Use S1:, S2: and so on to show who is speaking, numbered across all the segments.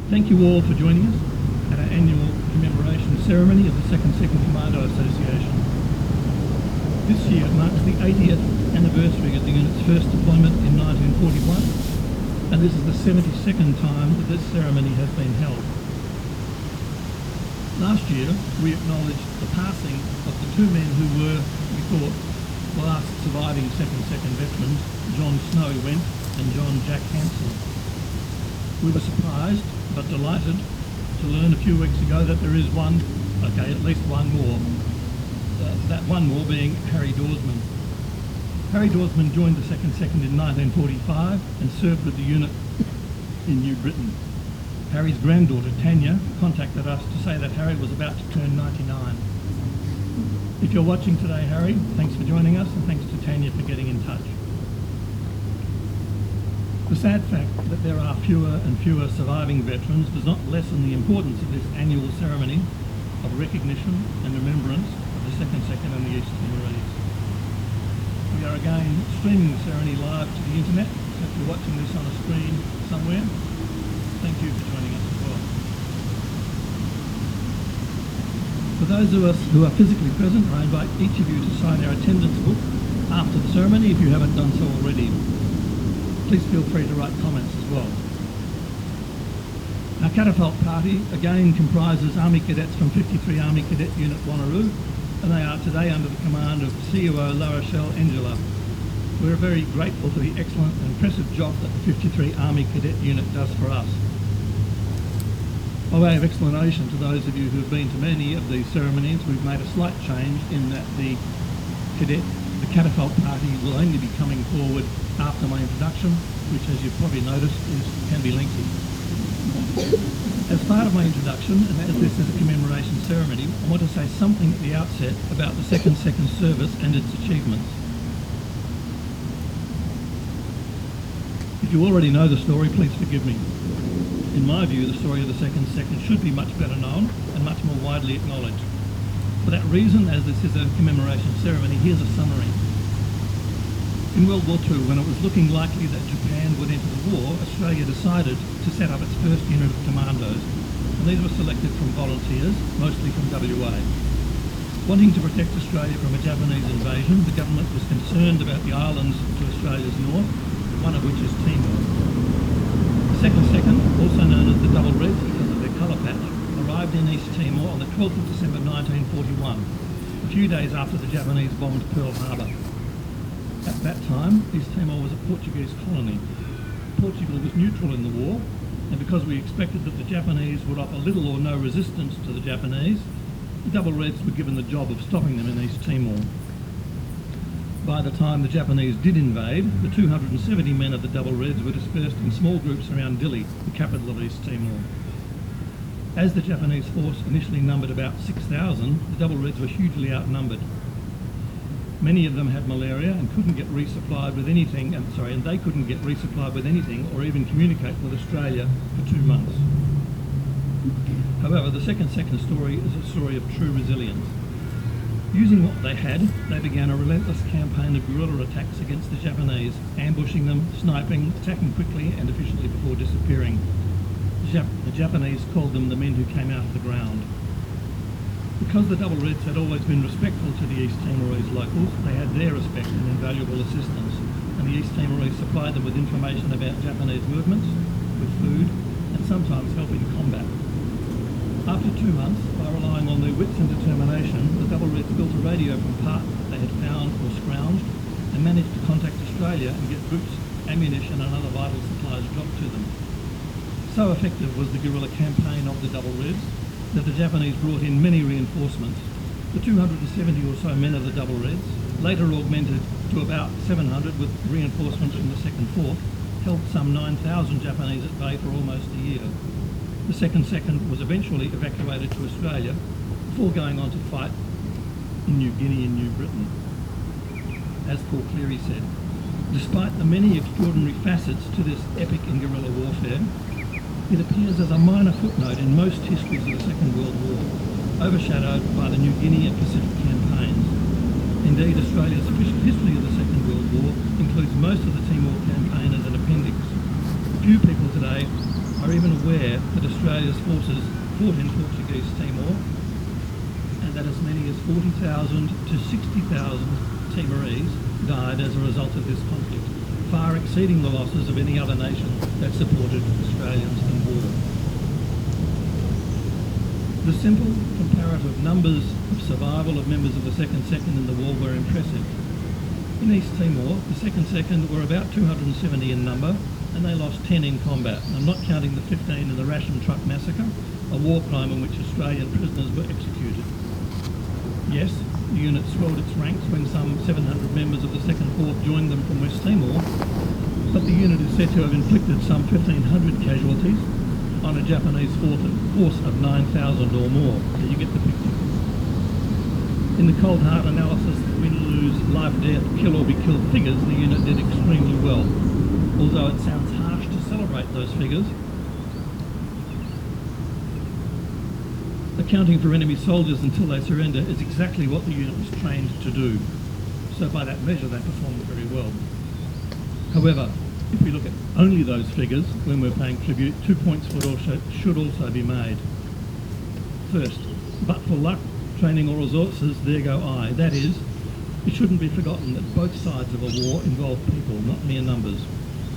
S1: Thank you all for joining us at our annual commemoration ceremony of the 2nd Commando Association. This year marks the 80th anniversary of the unit's first deployment in 1941, and this is the 72nd time that this ceremony has been held. Last year we acknowledged the passing of the two men who were, we thought, the last surviving 2nd veterans, John Snow Went and John Jack Hansel. We were surprised but delighted to learn a few weeks ago that there is at least one more. That one more being Harry Dorsman. Harry Dorsman joined the 2nd in 1945 and served with the unit in New Britain. Harry's granddaughter Tanya contacted us to say that Harry was about to turn 99. If you're watching today, Harry, thanks for joining us, and thanks to Tanya for getting in touch. The sad fact that there are fewer and fewer surviving veterans does not lessen the importance of this annual ceremony of recognition and remembrance of the 2nd and the East Timorese. We are again streaming the ceremony live to the internet, so if you're watching this on a screen somewhere, thank you for joining us as well. For those of us who are physically present, I invite each of you to sign our attendance book after the ceremony if you haven't done so already. Please feel free to write comments as well. Our catapult party again comprises Army cadets from 53 Army Cadet Unit Wanneroo, and they are today under the command of CUO La Rochelle Angela. We're very grateful for the excellent and impressive job that the 53 Army Cadet Unit does for us. By way of explanation to those of you who have been to many of these ceremonies, we've made a slight change in that the catapult party will only be coming forward after my introduction, which, as you've probably noticed, can be lengthy. As part of my introduction, and as this is a commemoration ceremony, I want to say something at the outset about the 2nd service and its achievements. If you already know the story, please forgive me. In my view, the story of the 2nd should be much better known and much more widely acknowledged. For that reason, as this is a commemoration ceremony, here's a summary. In World War II, when it was looking likely that Japan would enter the war, Australia decided to set up its first unit of commandos, and these were selected from volunteers, mostly from WA. Wanting to protect Australia from a Japanese invasion, the government was concerned about the islands to Australia's north, one of which is Timor. The 2nd, also known as the Double Reds because of their colour patch, arrived in East Timor on the 12th of December 1941, a few days after the Japanese bombed Pearl Harbor. At that time, East Timor was a Portuguese colony. Portugal was neutral in the war, and because we expected that the Japanese would offer little or no resistance to the Japanese, the Double Reds were given the job of stopping them in East Timor. By the time the Japanese did invade, the 270 men of the Double Reds were dispersed in small groups around Dili, the capital of East Timor. As the Japanese force initially numbered about 6,000, the Double Reds were hugely outnumbered. Many of them had malaria and couldn't get resupplied with anything, and they couldn't get resupplied with anything or even communicate with Australia for 2 months. However, the 2nd story is a story of true resilience. Using what they had, they began a relentless campaign of guerrilla attacks against the Japanese, ambushing them, sniping, attacking quickly and efficiently before disappearing. The Japanese called them the men who came out of the ground. Because the Double Reds had always been respectful to the East Timorese locals, they had their respect and invaluable assistance, and the East Timorese supplied them with information about Japanese movements, with food, and sometimes help in combat. After 2 months, by relying on their wits and determination, the Double Reds built a radio from parts they had found or scrounged, and managed to contact Australia and get boots, ammunition and other vital supplies dropped to them. So effective was the guerrilla campaign of the Double Reds that the Japanese brought in many reinforcements. The 270 or so men of the Double Reds, later augmented to about 700 with reinforcements from the 2nd Force, held some 9,000 Japanese at bay for almost a year. The 2nd was eventually evacuated to Australia before going on to fight in New Guinea and New Britain. As Paul Cleary said, despite the many extraordinary facets to this epic in guerrilla warfare, it appears as a minor footnote in most histories of the Second World War, overshadowed by the New Guinea and Pacific campaigns. Indeed, Australia's official history of the Second World War includes most of the Timor campaign as an appendix. Few people today are even aware that Australia's forces fought in Portuguese Timor and that as many as 40,000 to 60,000 Timorese died as a result of this conflict, far exceeding the losses of any other nation that supported Australians in war. The simple comparative numbers of survival of members of the 2nd Second in the war were impressive. In East Timor, the 2nd Second were about 270 in number, and they lost 10 in combat. I'm not counting the 15 in the ration truck massacre, a war crime in which Australian prisoners were executed. Yes, the unit swelled its ranks when some 700 members of the 2nd Corps joined them from West Timor, but the unit is said to have inflicted some 1,500 casualties on a Japanese force of 9,000 or more. So you get the picture. In the cold hard analysis, win-lose, life-death, kill or be killed figures, the unit did extremely well. Although it sounds harsh to celebrate those figures, accounting for enemy soldiers until they surrender is exactly what the unit was trained to do. So by that measure, they performed very well. However, if we look at only those figures when we're paying tribute, 2 points should also be made. First, but for luck, training or resources, there go I. That is, it shouldn't be forgotten that both sides of a war involve people, not mere numbers.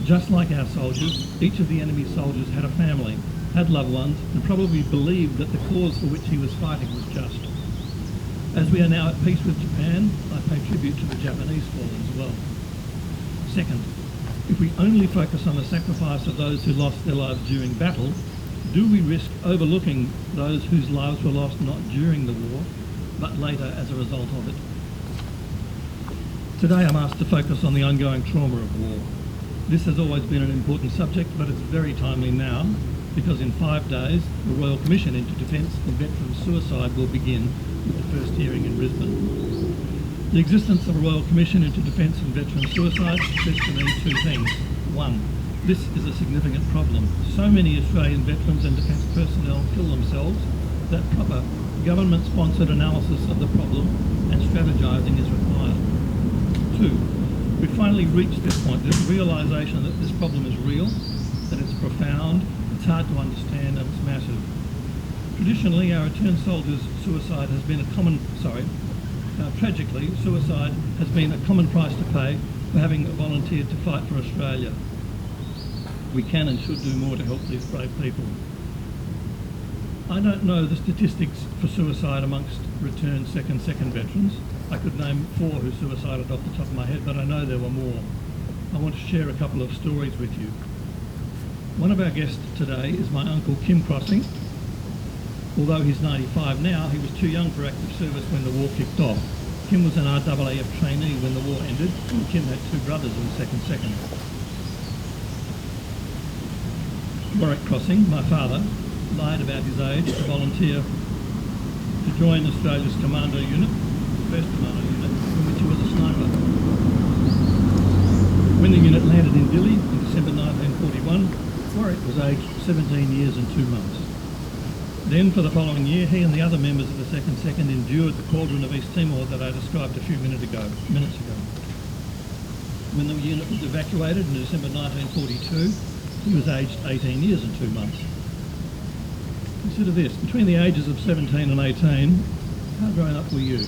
S1: Just like our soldiers, each of the enemy soldiers had a family, had loved ones, and probably believed that the cause for which he was fighting was just. As we are now at peace with Japan, I pay tribute to the Japanese fallen as well. Second, if we only focus on the sacrifice of those who lost their lives during battle, do we risk overlooking those whose lives were lost not during the war, but later as a result of it? Today I'm asked to focus on the ongoing trauma of war. This has always been an important subject, but it's very timely now, because in 5 days, the Royal Commission into Defence and Veteran Suicide will begin with the first hearing in Brisbane. The existence of a Royal Commission into Defence and Veteran Suicide says to me 2 things. 1, this is a significant problem. So many Australian veterans and defence personnel kill themselves that proper government-sponsored analysis of the problem and strategising is required. 2, we finally reached this point, this realisation that this problem is real, that it's profound, it's hard to understand, and it's massive. Traditionally, our returned soldiers' suicide has been tragically, suicide has been a common price to pay for having volunteered to fight for Australia. We can and should do more to help these brave people. I don't know the statistics for suicide amongst returned 2nd Second veterans. I could name 4 who suicided off the top of my head, but I know there were more. I want to share a couple of stories with you. One of our guests today is my uncle Kim Crossing. Although he's 95 now, he was too young for active service when the war kicked off. Kim was an RAAF trainee when the war ended, and Kim had 2 brothers in the 2nd Second. Warwick Crossing, my father, lied about his age to volunteer to join Australia's Commando unit, the 1st Commando unit, in which he was a sniper. When the unit landed in Dili in December 1941, Warwick was aged 17 years and 2 months. Then, for the following year, he and the other members of the 2nd Second endured the cauldron of East Timor that I described a few minutes ago. When the unit was evacuated in December 1942, he was aged 18 years and 2 months. Consider this, between the ages of 17 and 18, how grown up were you?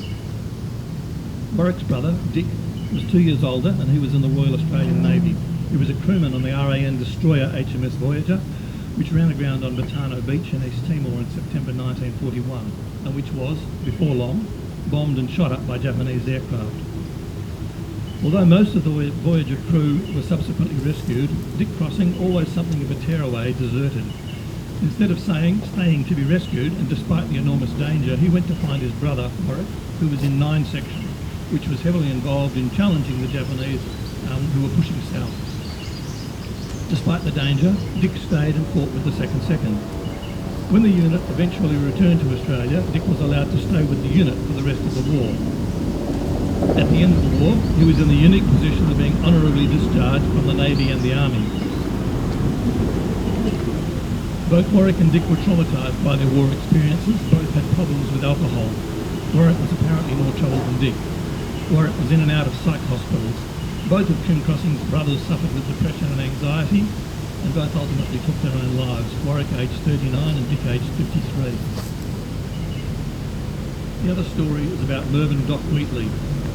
S1: Warwick's brother, Dick, was 2 years older and he was in the Royal Australian Navy. He was a crewman on the RAN destroyer HMS Voyager, which ran aground on Batano Beach in East Timor in September 1941, and which was, before long, bombed and shot up by Japanese aircraft. Although most of the Voyager crew were subsequently rescued, Dick Crossing, always something of a tearaway, deserted. Instead of staying to be rescued, and despite the enormous danger, he went to find his brother, Warwick, who was in 9 Section, which was heavily involved in challenging the Japanese who were pushing south. Despite the danger, Dick stayed and fought with the 2nd Second. When the unit eventually returned to Australia, Dick was allowed to stay with the unit for the rest of the war. At the end of the war, he was in the unique position of being honourably discharged from the Navy and the Army. Both Warwick and Dick were traumatised by their war experiences. Both had problems with alcohol. Warwick was apparently more trouble than Dick. Warwick was in and out of psych hospitals. Both of Kim Crossing's brothers suffered with depression and anxiety, and both ultimately took their own lives, Warwick aged 39 and Dick aged 53. The other story is about Mervyn Doc Wheatley,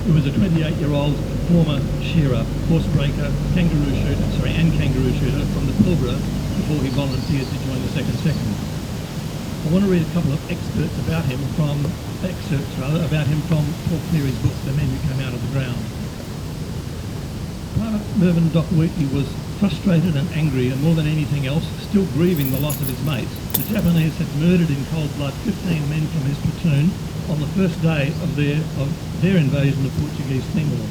S1: who was a 28-year-old former shearer, horsebreaker, kangaroo shooter from the Pilbara before he volunteered to join the 2nd Second. I want to read a couple of excerpts about him from Paul Cleary's book, The Men Who Came Out of the Ground. Private Mervyn Doc Wheatley was frustrated and angry, and more than anything else, still grieving the loss of his mates. The Japanese had murdered in cold blood 15 men from his platoon on the first day of their invasion of Portuguese Timor.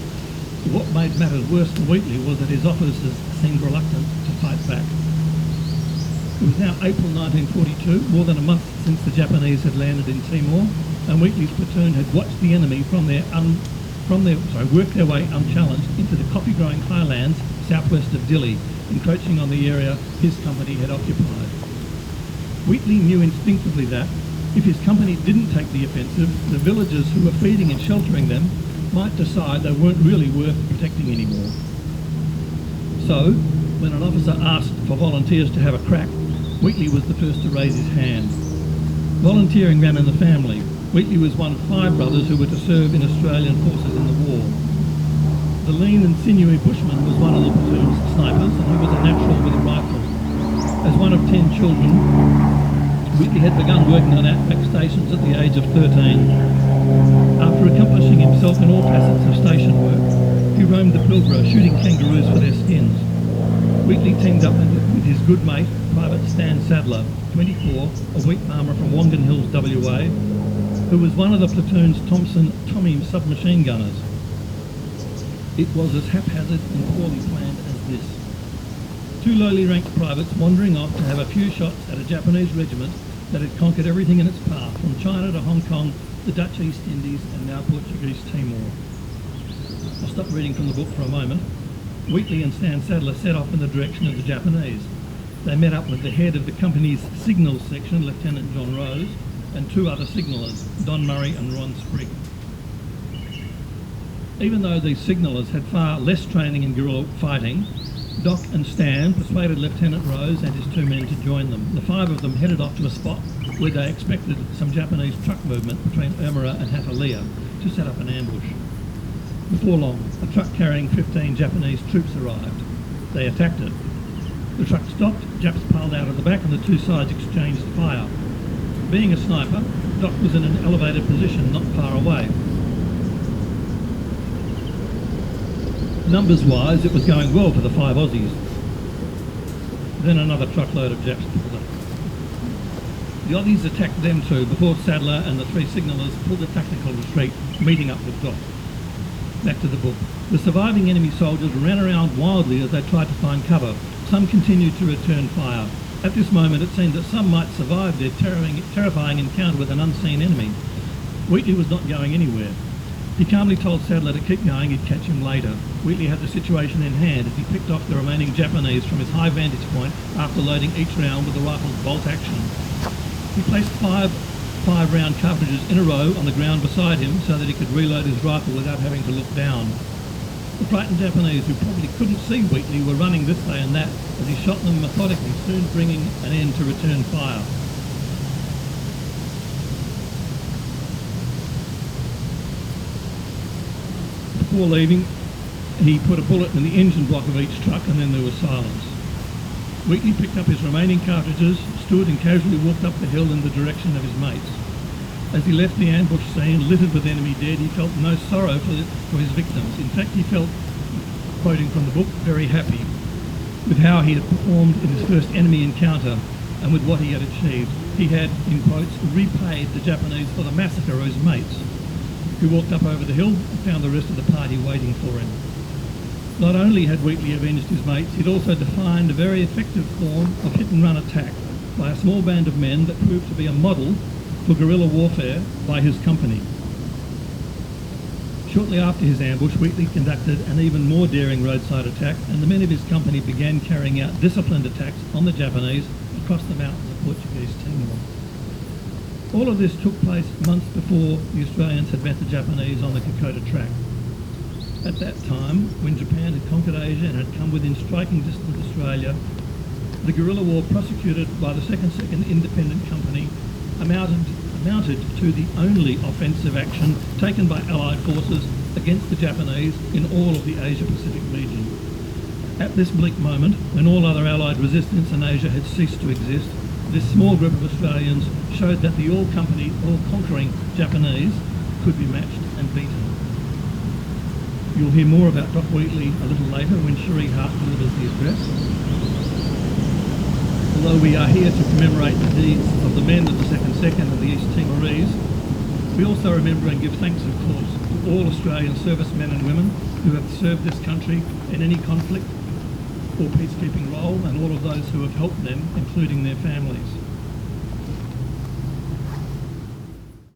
S1: What made matters worse for Wheatley was that his officers seemed reluctant to fight back. It was now April 1942, more than a month since the Japanese had landed in Timor, and Wheatley's platoon had watched the enemy work their way unchallenged into the coffee-growing highlands southwest of Dili, encroaching on the area his company had occupied. Wheatley knew instinctively that, if his company didn't take the offensive, the villagers who were feeding and sheltering them might decide they weren't really worth protecting anymore. So, when an officer asked for volunteers to have a crack, Wheatley was the first to raise his hand. Volunteering ran in the family. Wheatley was one of 5 brothers who were to serve in Australian forces in the war. The lean and sinewy bushman was one of the platoon's snipers, and he was a natural with a rifle. As one of 10 children, Wheatley had begun working on outback stations at the age of 13. After accomplishing himself in all facets of station work, he roamed the Pilbara shooting kangaroos for their skins. Wheatley teamed up with his good mate, Private Stan Sadler, 24, a wheat farmer from Wongan Hills, WA, who was one of the platoon's Tommy submachine gunners. It was as haphazard and poorly planned as this. 2 lowly ranked privates wandering off to have a few shots at a Japanese regiment that had conquered everything in its path, from China to Hong Kong, the Dutch East Indies, and now Portuguese Timor. I'll stop reading from the book for a moment. Wheatley and Stan Sadler set off in the direction of the Japanese. They met up with the head of the company's signals section, Lieutenant John Rose, and 2 other signallers, Don Murray and Ron Sprigg. Even though these signallers had far less training in guerrilla fighting, Doc and Stan persuaded Lieutenant Rose and his 2 men to join them. The 5 of them headed off to a spot where they expected some Japanese truck movement between Ermera and Hatalia to set up an ambush. Before long, a truck carrying 15 Japanese troops arrived. They attacked it. The truck stopped, Japs piled out of the back, and the 2 sides exchanged fire. Being a sniper, Doc was in an elevated position not far away. Numbers-wise, it was going well for the 5 Aussies. Then another truckload of Japs pulled up. The Aussies attacked them too, before Sadler and the 3 signallers pulled a tactical retreat, meeting up with Doc. Back to the book. The surviving enemy soldiers ran around wildly as they tried to find cover. Some continued to return fire. At this moment, it seemed that some might survive their terrifying encounter with an unseen enemy. Wheatley was not going anywhere. He calmly told Sadler to keep going, he'd catch him later. Wheatley had the situation in hand as he picked off the remaining Japanese from his high vantage point after loading each round with the rifle's bolt action. He placed 5 5-round cartridges in a row on the ground beside him so that he could reload his rifle without having to look down. The frightened Japanese, who probably couldn't see Wheatley, were running this way and that as he shot them methodically, soon bringing an end to return fire. Before leaving, he put a bullet in the engine block of each truck, and then there was silence. Wheatley picked up his remaining cartridges, stood and casually walked up the hill in the direction of his mates. As he left the ambush scene, littered with enemy dead, he felt no sorrow for his victims. In fact, he felt, quoting from the book, very happy with how he had performed in his first enemy encounter and with what he had achieved. He had, in quotes, repaid the Japanese for the massacre of his mates. He walked up over the hill and found the rest of the party waiting for him. Not only had Wheatley avenged his mates, he'd also defined a very effective form of hit-and-run attack by a small band of men that proved to be a model for guerrilla warfare by his company. Shortly after his ambush, Wheatley conducted an even more daring roadside attack, and the men of his company began carrying out disciplined attacks on the Japanese across the mountains of Portuguese Timor. All of this took place months before the Australians had met the Japanese on the Kokoda track. At that time, when Japan had conquered Asia and had come within striking distance of Australia, The guerrilla war prosecuted by the Second Independent Company amounted to the only offensive action taken by Allied forces against the Japanese in all of the Asia-Pacific region. At this bleak moment, when all other Allied resistance in Asia had ceased to exist, this small group of Australians showed that the all-conquering Japanese could be matched and beaten. You'll hear more about Doc Wheatley a little later when Cherie Hart delivers the address. Although we are here to commemorate the deeds of the men of the Second and the East Timorese, we also remember and give thanks, of course, to all Australian servicemen and women who have served this country in any conflict or peacekeeping role, and all of those who have helped them, including their families.